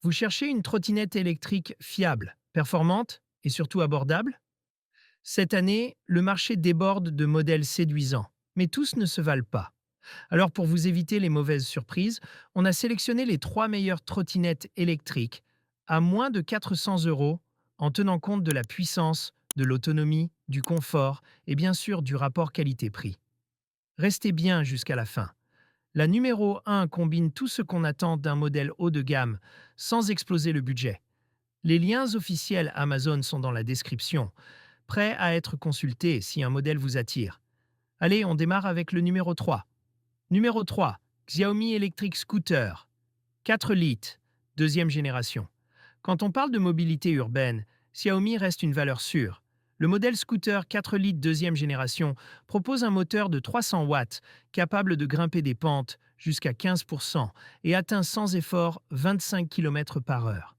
Vous cherchez une trottinette électrique fiable, performante et surtout abordable? Cette année, le marché déborde de modèles séduisants, mais tous ne se valent pas. Alors pour vous éviter les mauvaises surprises, on a sélectionné les 3 meilleures trottinettes électriques à moins de 400 euros en tenant compte de la puissance, de l'autonomie, du confort et bien sûr du rapport qualité-prix. Restez bien jusqu'à la fin. La numéro 1 combine tout ce qu'on attend d'un modèle haut de gamme sans exploser le budget. Les liens officiels Amazon sont dans la description, prêts à être consultés si un modèle vous attire. Allez, on démarre avec le numéro 3. Numéro 3, Xiaomi Electric Scooter. 4 litres, deuxième génération. Quand on parle de mobilité urbaine, Xiaomi reste une valeur sûre. Le modèle scooter 4 litres deuxième génération propose un moteur de 300 watts capable de grimper des pentes jusqu'à 15% et atteint sans effort 25 km par heure.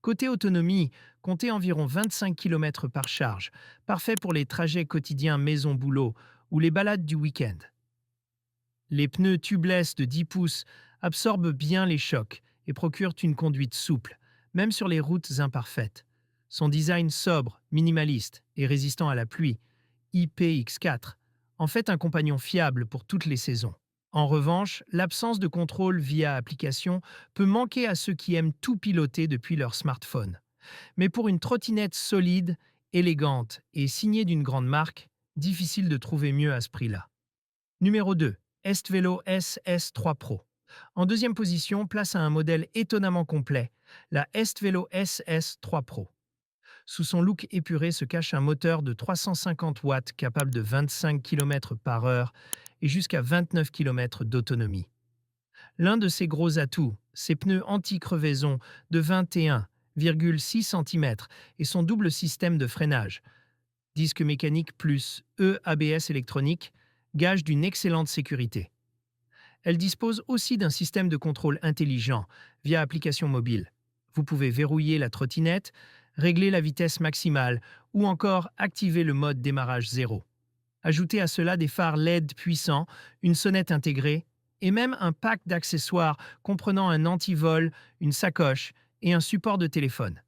Côté autonomie, comptez environ 25 km par charge, parfait pour les trajets quotidiens maison-boulot ou les balades du week-end. Les pneus tubeless de 10 pouces absorbent bien les chocs et procurent une conduite souple, même sur les routes imparfaites. Son design sobre, minimaliste et résistant à la pluie, IPX4, en fait un compagnon fiable pour toutes les saisons. En revanche, l'absence de contrôle via application peut manquer à ceux qui aiment tout piloter depuis leur smartphone. Mais pour une trottinette solide, élégante et signée d'une grande marque, difficile de trouver mieux à ce prix-là. Numéro 2. Estvelo SS3 Pro. En deuxième position, place à un modèle étonnamment complet, la Estvelo SS3 Pro. Sous son look épuré se cache un moteur de 350 watts capable de 25 km par heure et jusqu'à 29 km d'autonomie. L'un de ses gros atouts, ses pneus anti-crevaison de 21,6 cm et son double système de freinage, disque mécanique plus EABS électronique, gage d'une excellente sécurité. Elle dispose aussi d'un système de contrôle intelligent via application mobile. Vous pouvez verrouiller la trottinette, régler la vitesse maximale ou encore activer le mode démarrage zéro. Ajoutez à cela des phares LED puissants, une sonnette intégrée et même un pack d'accessoires comprenant un antivol, une sacoche et un support de téléphone.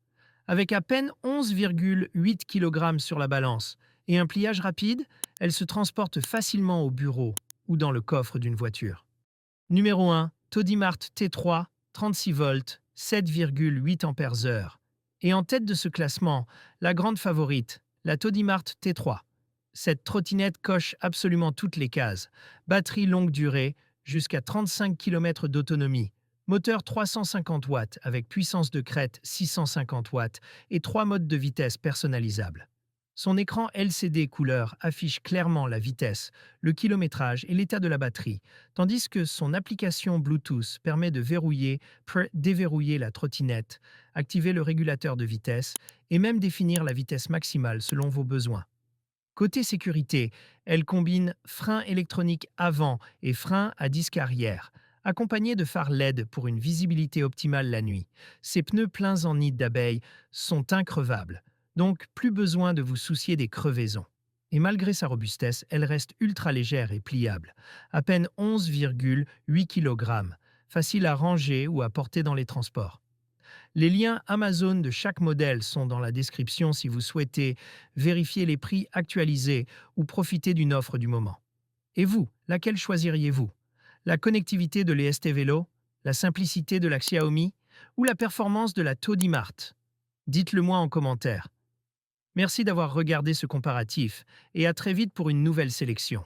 Avec à peine 11,8 kg sur la balance et un pliage rapide, elle se transporte facilement au bureau ou dans le coffre d'une voiture. Numéro 1, Todimart T3, 36 volts, 7,8 ampères-heure. Et en tête de ce classement, la grande favorite, la Todimart T3. Cette trottinette coche absolument toutes les cases. Batterie longue durée, jusqu'à 35 km d'autonomie. Moteur 350 watts avec puissance de crête 650 watts et 3 modes de vitesse personnalisables. Son écran LCD couleur affiche clairement la vitesse, le kilométrage et l'état de la batterie, tandis que son application Bluetooth permet de verrouiller, déverrouiller la trottinette, activer le régulateur de vitesse et même définir la vitesse maximale selon vos besoins. Côté sécurité, elle combine frein électronique avant et frein à disque arrière, accompagné de phares LED pour une visibilité optimale la nuit. Ses pneus pleins en nid d'abeilles sont increvables, donc plus besoin de vous soucier des crevaisons. Et malgré sa robustesse, elle reste ultra légère et pliable, à peine 11,8 kg, facile à ranger ou à porter dans les transports. Les liens Amazon de chaque modèle sont dans la description si vous souhaitez vérifier les prix actualisés ou profiter d'une offre du moment. Et vous, laquelle choisiriez-vous? La connectivité de l'EST Vélo, la simplicité de la Xiaomi ou la performance de la Todimart? Dites-le moi en commentaire. Merci d'avoir regardé ce comparatif et à très vite pour une nouvelle sélection.